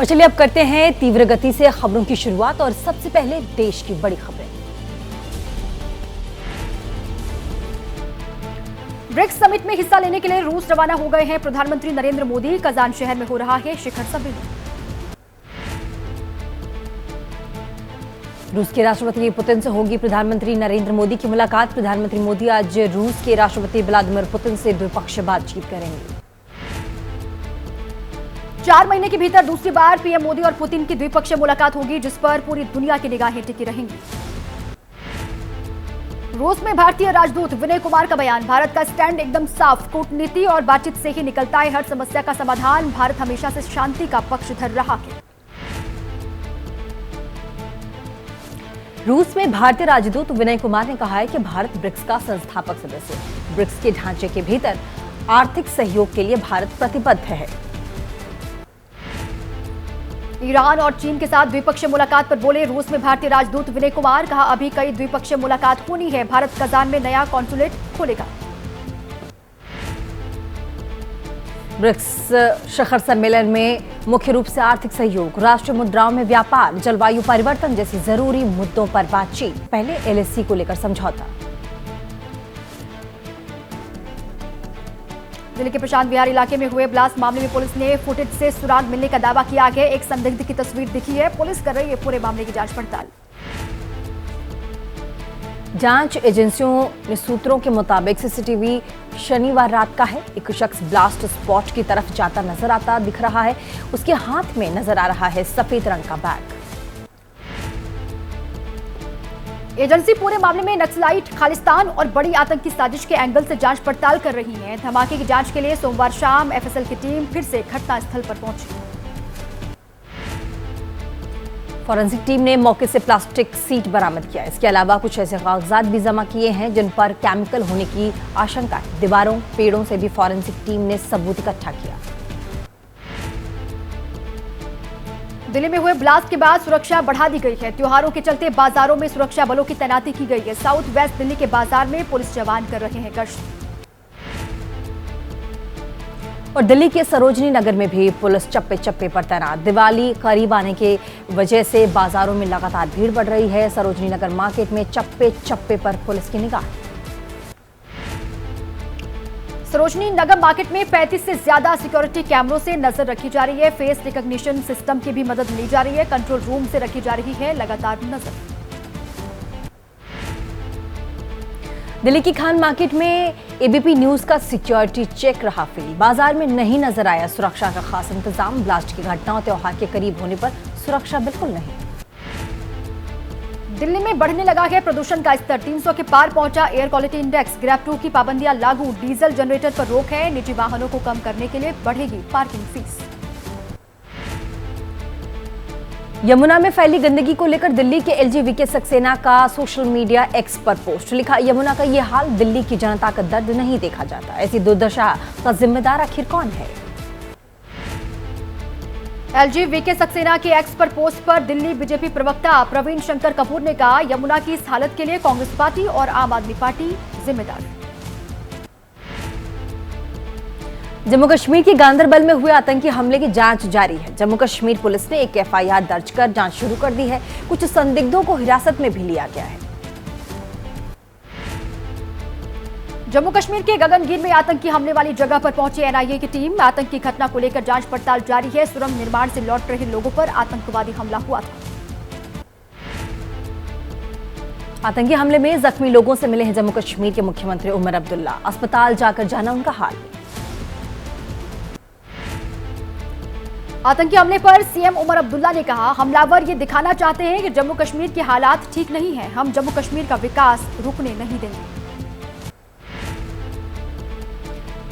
और चलिए अब करते हैं तीव्र गति से खबरों की शुरुआत और सबसे पहले देश की बड़ी खबरें। ब्रिक्स समिट में हिस्सा लेने के लिए रूस रवाना हो गए हैं प्रधानमंत्री नरेंद्र मोदी। कजान शहर में हो रहा है शिखर सम्मेलन। रूस के राष्ट्रपति पुतिन से होगी प्रधानमंत्री नरेंद्र मोदी की मुलाकात। प्रधानमंत्री मोदी आज रूस के राष्ट्रपति व्लादिमीर पुतिन से द्विपक्षीय बातचीत करेंगे। 4 महीने के भीतर दूसरी बार पीएम मोदी और पुतिन की द्विपक्षीय मुलाकात होगी, जिस पर पूरी दुनिया की निगाहें टिकी रहेंगी। रूस में भारतीय राजदूत विनय कुमार का बयान। भारत का स्टैंड एकदम साफ, कूटनीति और बातचीत से ही निकलता है हर समस्या का समाधान। भारत हमेशा से शांति का पक्षधर रहा है। रूस में भारतीय राजदूत विनय कुमार ने कहा है कि भारत ब्रिक्स का संस्थापक सदस्य है। ब्रिक्स के ढांचे के भीतर आर्थिक सहयोग के लिए भारत प्रतिबद्ध है। ईरान और चीन के साथ द्विपक्षीय मुलाकात पर बोले रूस में भारतीय राजदूत विनय कुमार। कहा, अभी कई द्विपक्षीय मुलाकात होनी है। भारत कजान में नया कॉन्सुलेट खोलेगा। ब्रिक्स शिखर सम्मेलन में मुख्य रूप से आर्थिक सहयोग, राष्ट्रीय मुद्राओं में व्यापार, जलवायु परिवर्तन जैसी जरूरी मुद्दों पर बातचीत। पहले एलएसी को लेकर समझौता। दिल्ली के प्रशांत विहार इलाके में हुए ब्लास्ट मामले में पुलिस ने फुटेज से सुराग मिलने का दावा किया है। एक संदिग्ध की तस्वीर दिखी है। पुलिस कर रही है पूरे मामले की जांच पड़ताल। जांच एजेंसियों ने सूत्रों के मुताबिक सीसीटीवी शनिवार रात का है। एक शख्स ब्लास्ट स्पॉट की तरफ जाता नजर आता दिख रहा है। उसके हाथ में नजर आ रहा है सफेद रंग का बैग। एजेंसी पूरे मामले में नक्सलाइट, खालिस्तान और बड़ी आतंकी साजिश के एंगल से जांच पड़ताल कर रही है। धमाके की जांच के लिए सोमवार शाम एफएसएल की टीम फिर से घटनास्थल पर पहुंची। फॉरेंसिक टीम ने मौके से प्लास्टिक सीट बरामद किया। इसके अलावा कुछ ऐसे कागजात भी जमा किए हैं जिन पर केमिकल होने की आशंका है। दीवारों, पेड़ों से भी फॉरेंसिक टीम ने सबूत इकट्ठा किया। दिल्ली में हुए ब्लास्ट के बाद सुरक्षा बढ़ा दी गई है। त्योहारों के चलते बाजारों में सुरक्षा बलों की तैनाती की गई है। साउथ वेस्ट दिल्ली के बाजार में पुलिस जवान कर रहे हैं गश्त। और दिल्ली के सरोजनी नगर में भी पुलिस चप्पे चप्पे पर तैनात। दिवाली करीब आने के वजह से बाजारों में लगातार भीड़ बढ़ रही है। सरोजनी नगर मार्केट में चप्पे चप्पे पर पुलिस की निगाह। सरोजनी नगर मार्केट में 35 से ज्यादा सिक्योरिटी कैमरों से नजर रखी जा रही है। फेस रिकॉग्निशन सिस्टम की भी मदद ली जा रही है। कंट्रोल रूम से रखी जा रही है लगातार नजर। दिल्ली की खान मार्केट में एबीपी न्यूज का सिक्योरिटी चेक रहा फेल। बाजार में नहीं नजर आया सुरक्षा का खास इंतजाम। ब्लास्ट की घटना और त्योहार के करीब होने पर सुरक्षा बिल्कुल नहीं। दिल्ली में बढ़ने लगा है प्रदूषण का स्तर। 300 के पार पहुंचा एयर क्वालिटी इंडेक्स। ग्रैब 2 की पाबंदियां लागू। डीजल जनरेटर पर रोक है। निजी वाहनों को कम करने के लिए बढ़ेगी पार्किंग फीस। यमुना में फैली गंदगी को लेकर दिल्ली के एलजी वीके सक्सेना का सोशल मीडिया एक्स पर पोस्ट। लिखा, यमुना का यह हाल, दिल्ली की जनता का दर्द नहीं देखा जाता। ऐसी दुर्दशा का जिम्मेदार आखिर कौन है? एलजी वीके सक्सेना के एक्स पर पोस्ट पर दिल्ली बीजेपी प्रवक्ता प्रवीण शंकर कपूर ने कहा, यमुना की इस हालत के लिए कांग्रेस पार्टी और आम आदमी पार्टी जिम्मेदार। जम्मू कश्मीर के गांदरबल में हुए आतंकी हमले की जांच जारी है। जम्मू कश्मीर पुलिस ने एक एफआईआर दर्ज कर जांच शुरू कर दी है। कुछ संदिग्धों को हिरासत में भी लिया गया है। जम्मू कश्मीर के गगनगीर में आतंकी हमले वाली जगह पर पहुंची एनआईए की टीम। आतंकी घटना को लेकर जांच पड़ताल जारी है। सुरंग निर्माण से लौट रहे लोगों पर आतंकवादी हमला हुआ था। आतंकी हमले में जख्मी लोगों से मिले हैं जम्मू कश्मीर के मुख्यमंत्री उमर अब्दुल्ला। अस्पताल जाकर जाना उनका हाल। आतंकी हमले पर सीएम उमर अब्दुल्ला ने कहा, हमलावर ये दिखाना चाहते हैं कि जम्मू कश्मीर के हालात ठीक नहीं है। हम जम्मू कश्मीर का विकास रुकने नहीं देंगे।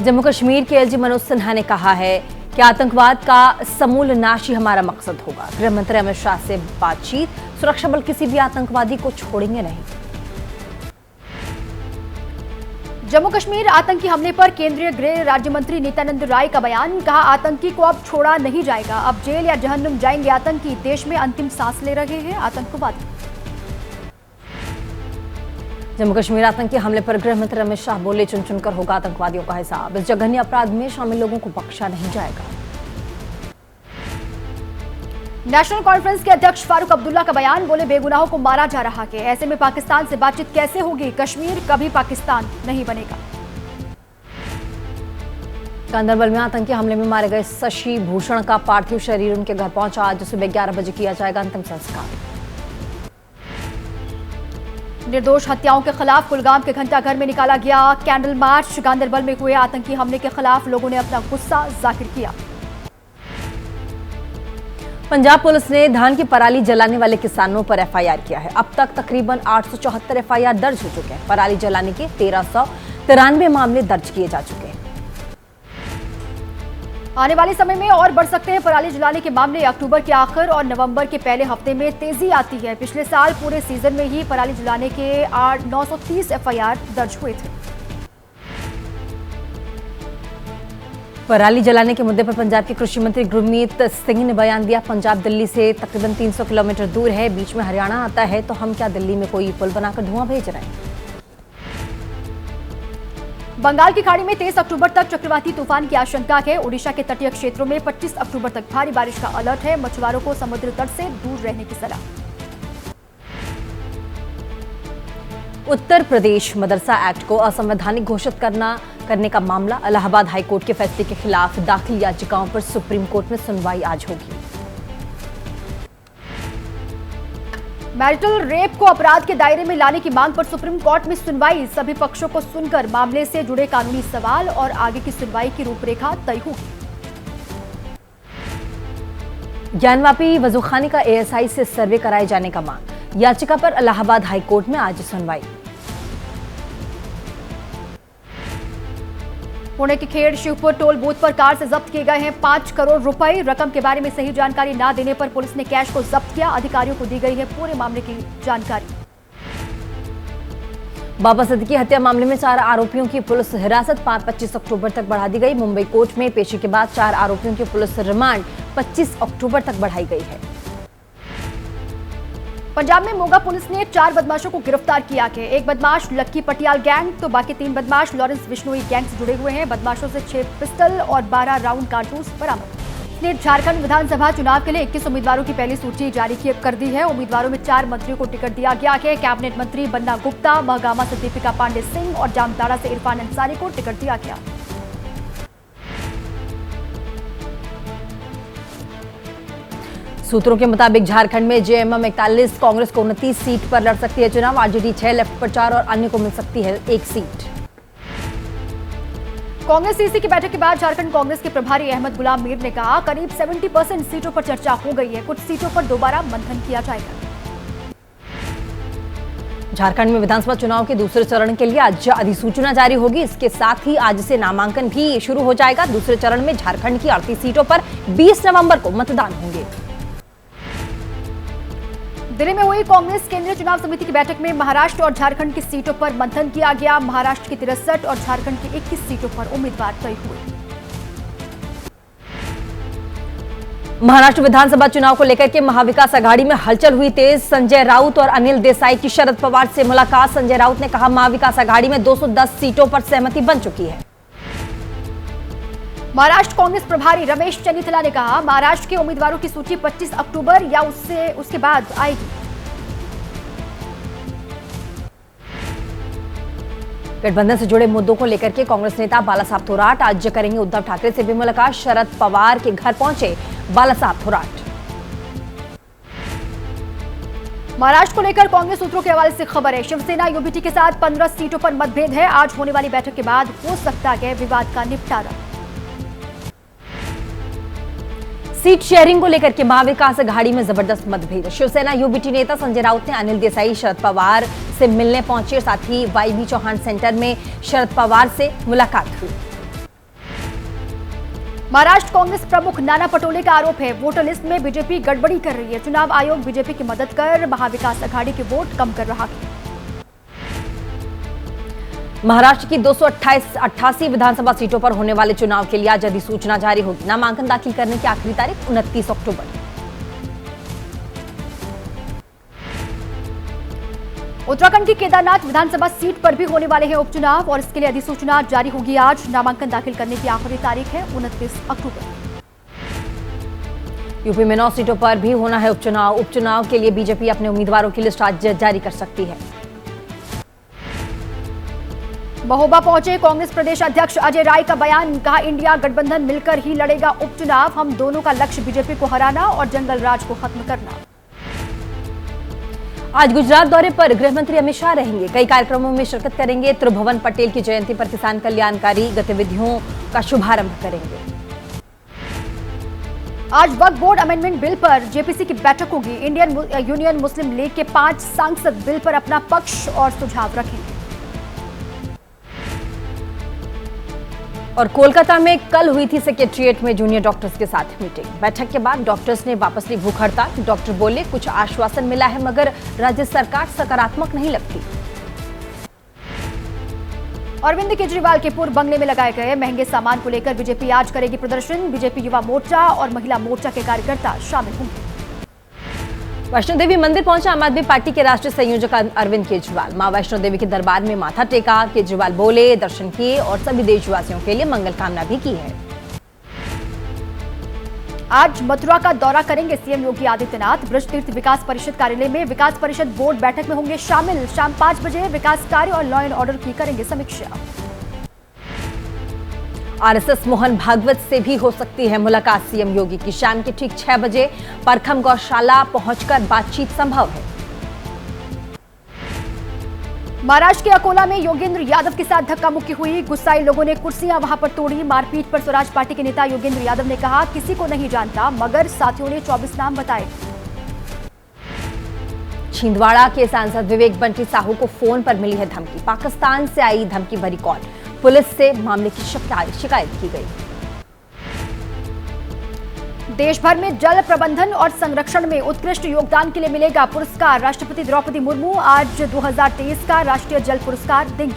जम्मू कश्मीर के एलजी मनोज सिन्हा ने कहा है कि आतंकवाद का समूल नाश ही हमारा मकसद होगा। गृह मंत्री अमित शाह से बातचीत। सुरक्षा बल किसी भी आतंकवादी को छोड़ेंगे नहीं। जम्मू कश्मीर आतंकी हमले पर केंद्रीय गृह राज्य मंत्री नित्यानंद राय का बयान। कहा, आतंकी को अब छोड़ा नहीं जाएगा। अब जेल या जहन्नुम जाएंगे आतंकी। देश में अंतिम सांस ले रहे हैं आतंकवादी। जम्मू कश्मीर आतंकी हमले पर गृह मंत्री अमित शाह बोले, चुन चुनकर होगा आतंकवादियों का हिसाब। इस जघन्य अपराध में शामिल लोगों को बख्शा नहीं जाएगा। नेशनल कॉन्फ्रेंस के अध्यक्ष फारूक अब्दुल्ला का बयान, बोले बेगुनाहों को मारा जा रहा है, ऐसे में पाकिस्तान से बातचीत कैसे होगी, कश्मीर कभी पाकिस्तान नहीं बनेगा। गांदरबल में आतंकी हमले में मारे गए शशि भूषण का पार्थिव शरीर उनके घर पहुंचा। आज सुबह 11 बजे किया जाएगा अंतिम संस्कार। निर्दोष हत्याओं के खिलाफ कुलगाम के घंटाघर में निकाला गया कैंडल मार्च। गांदरबल में हुए आतंकी हमले के खिलाफ लोगों ने अपना गुस्सा जाहिर किया। पंजाब पुलिस ने धान की पराली जलाने वाले किसानों पर एफआईआर किया है। अब तक तकरीबन 874 एफआईआर दर्ज हो चुके हैं। पराली जलाने के 1393 मामले दर्ज किए जा चुके हैं। आने वाले समय में और बढ़ सकते हैं पराली जलाने के मामले। अक्टूबर के आखिर और नवंबर के पहले हफ्ते में तेजी आती है। पिछले साल पूरे सीजन में ही पराली जलाने के 930 एफआईआर दर्ज हुए थे। पराली जलाने के मुद्दे पर पंजाब के कृषि मंत्री गुरमीत सिंह ने बयान दिया। पंजाब दिल्ली से तकरीबन 300 किलोमीटर दूर है, बीच में हरियाणा आता है, तो हम क्या दिल्ली में कोई पुल बनाकर धुआं भेज रहे हैं। बंगाल की खाड़ी में 23 अक्टूबर तक चक्रवाती तूफान की आशंका है। ओडिशा के तटीय क्षेत्रों में 25 अक्टूबर तक भारी बारिश का अलर्ट है। मछुआरों को समुद्र तट से दूर रहने की सलाह। उत्तर प्रदेश मदरसा एक्ट को असंवैधानिक घोषित करने का मामला। इलाहाबाद हाईकोर्ट के फैसले के खिलाफ दाखिल याचिकाओं पर सुप्रीम कोर्ट में सुनवाई आज होगी। मैरिटल रेप को अपराध के दायरे में लाने की मांग पर सुप्रीम कोर्ट में सुनवाई। सभी पक्षों को सुनकर मामले से जुड़े कानूनी सवाल और आगे की सुनवाई की रूपरेखा तय होगी। ज्ञानवापी वजूखाने का एएसआई से सर्वे कराए जाने का मांग। याचिका पर इलाहाबाद हाईकोर्ट में आज सुनवाई। पुणे के खेड़ शिवपुर टोल बूथ पर कार से जब्त किए गए हैं 5 करोड़ रुपए। रकम के बारे में सही जानकारी न देने पर पुलिस ने कैश को जब्त किया। अधिकारियों को दी गई है पूरे मामले की जानकारी। बाबा सिद्दीकी हत्या मामले में 4 आरोपियों की पुलिस हिरासत 25 अक्टूबर तक बढ़ा दी गई। मुंबई कोर्ट में पेशी के बाद 4 आरोपियों की पुलिस रिमांड 25 अक्टूबर तक बढ़ाई गई है। पंजाब में मोगा पुलिस ने 4 बदमाशों को गिरफ्तार किया है। एक बदमाश लक्की पटियाल गैंग, तो बाकी 3 बदमाश लॉरेंस बिश्नोई गैंग से जुड़े हुए हैं। बदमाशों से 6 पिस्टल और 12 राउंड कारतूस बरामद। झारखंड विधानसभा चुनाव के लिए 21 उम्मीदवारों की पहली सूची जारी कर दी है। उम्मीदवारों में 4 मंत्रियों को टिकट दिया गया है। कैबिनेट मंत्री बन्ना गुप्ता, महगामा से दीपिका पांडे सिंह और जामताड़ा से इरफान अंसारी को टिकट दिया गया। सूत्रों के मुताबिक झारखंड में जेएमएम 41, कांग्रेस को 29 सीट पर लड़ सकती है चुनाव। आरजेडी 6, लेफ्ट पर 4 और अन्य को मिल सकती है 1 सीट। कांग्रेस सीसी की बैठक के बाद झारखंड कांग्रेस के प्रभारी अहमद गुलाम मीर ने कहा, करीब 70% सीटों पर चर्चा हो गई है, कुछ सीटों पर दोबारा मंथन किया जाएगा। झारखंड में विधानसभा चुनाव के दूसरे चरण के लिए आज अधिसूचना जारी होगी। इसके साथ ही आज से नामांकन भी शुरू हो जाएगा। दूसरे चरण में झारखंड की 38 सीटों पर 20 नवंबर को मतदान होंगे। दिल्ली में हुई कांग्रेस केंद्रीय चुनाव समिति की बैठक में महाराष्ट्र और झारखंड की सीटों पर मंथन किया गया। महाराष्ट्र की 63 और झारखंड की 21 सीटों पर उम्मीदवार तय हुए। महाराष्ट्र विधानसभा चुनाव को लेकर के महाविकास आघाड़ी में हलचल हुई तेज। संजय राउत और अनिल देसाई की शरद पवार से मुलाकात। संजय राउत ने कहा, महाविकास आघाड़ी में 210 सीटों पर सहमति बन चुकी है। महाराष्ट्र कांग्रेस प्रभारी रमेश चन्नीथला ने कहा, महाराष्ट्र के उम्मीदवारों की सूची 25 अक्टूबर या उसके बाद आएगी। गठबंधन से जुड़े मुद्दों को लेकर के कांग्रेस नेता बालासाहब थोराट आज करेंगे उद्धव ठाकरे से भी मुलाकात। शरद पवार के घर पहुंचे बालासाहब थोराट। महाराष्ट्र को लेकर कांग्रेस सूत्रों के हवाले से खबर है, शिवसेना यूबीटी के साथ 15 सीटों पर मतभेद है। आज होने वाली बैठक के बाद हो सकता है विवाद का निपटारा। सीट शेयरिंग को लेकर के महाविकास आघाड़ी में जबरदस्त मतभेद। शिवसेना यूबीटी नेता संजय राउत ने अनिल देसाई शरद पवार से मिलने पहुंचे। साथ ही वाईबी चौहान सेंटर में शरद पवार से मुलाकात हुई। महाराष्ट्र कांग्रेस प्रमुख नाना पटोले का आरोप है, वोटर लिस्ट में बीजेपी गड़बड़ी कर रही है। चुनाव आयोग बीजेपी की मदद कर महाविकास आघाड़ी के वोट कम कर रहा है। महाराष्ट्र की 288 विधानसभा सीटों पर होने वाले चुनाव के लिए आज अधिसूचना जारी होगी। नामांकन दाखिल करने की आखिरी तारीख 29 अक्टूबर। उत्तराखंड की केदारनाथ विधानसभा सीट पर भी होने वाले हैं उपचुनाव और इसके लिए अधिसूचना जारी होगी आज। नामांकन दाखिल करने की आखिरी तारीख है 29 अक्टूबर। यूपी में 9 सीटों पर भी होना है उपचुनाव। उपचुनाव के लिए बीजेपी अपने उम्मीदवारों की लिस्ट आज जारी कर सकती है। महोबा पहुंचे कांग्रेस प्रदेश अध्यक्ष अजय राय का बयान, कहा इंडिया गठबंधन मिलकर ही लड़ेगा उपचुनाव। हम दोनों का लक्ष्य बीजेपी को हराना और जंगल राज को खत्म करना। आज गुजरात दौरे पर गृह मंत्री अमित शाह रहेंगे। कई कार्यक्रमों में शिरकत करेंगे। त्रिभुवन पटेल की जयंती पर किसान कल्याणकारी गतिविधियों का शुभारंभ करेंगे। आज वक्फ बोर्ड अमेंडमेंट बिल पर जेपीसी की बैठक होगी। इंडियन यूनियन मुस्लिम लीग के 5 सांसद बिल पर अपना पक्ष और सुझाव रखेंगे। और कोलकाता में कल हुई थी सेक्रेटेरिएट में जूनियर डॉक्टर्स के साथ मीटिंग। बैठक के बाद डॉक्टर्स ने वापस ली भूख हड़ताल। डॉक्टर बोले कुछ आश्वासन मिला है मगर राज्य सरकार सकारात्मक नहीं लगती। अरविंद केजरीवाल के पूर्व बंगले में लगाए गए महंगे सामान को लेकर बीजेपी आज करेगी प्रदर्शन। बीजेपी युवा मोर्चा और महिला मोर्चा के कार्यकर्ता शामिल होंगे। वैष्णो देवी मंदिर पहुंचा आम आदमी पार्टी के राष्ट्रीय संयोजक अरविंद केजरीवाल। मां वैष्णो देवी के दरबार में माथा टेका। केजरीवाल बोले, दर्शन किए और सभी देशवासियों के लिए मंगल कामना भी की है। आज मथुरा का दौरा करेंगे सीएम योगी आदित्यनाथ। ब्रज तीर्थ विकास परिषद कार्यालय में विकास परिषद बोर्ड बैठक में होंगे शामिल। शाम 5 बजे विकास कार्य और लॉ एंड ऑर्डर की करेंगे समीक्षा। आरएसएस मोहन भागवत से भी हो सकती है मुलाकात सीएम योगी की। शाम के ठीक 6 बजे परखम गौशाला पहुंचकर बातचीत संभव है। महाराष्ट्र के अकोला में योगेंद्र यादव के साथ धक्का मुक्की हुई। गुस्साए लोगों ने कुर्सियां वहां पर तोड़ी। मारपीट पर स्वराज पार्टी के नेता योगेंद्र यादव ने कहा, किसी को नहीं जानता, मगर साथियों ने 24 नाम बताए। छिंदवाड़ा के सांसद विवेक बंटी साहू को फोन पर मिली है धमकी। पाकिस्तान से आई धमकी भरी कॉल। पुलिस से मामले की शिकायत की गई। देश भर में जल प्रबंधन और संरक्षण में उत्कृष्ट योगदान के लिए मिलेगा पुरस्कार। राष्ट्रपति द्रौपदी मुर्मू आज 2023 का राष्ट्रीय जल पुरस्कार देंगी।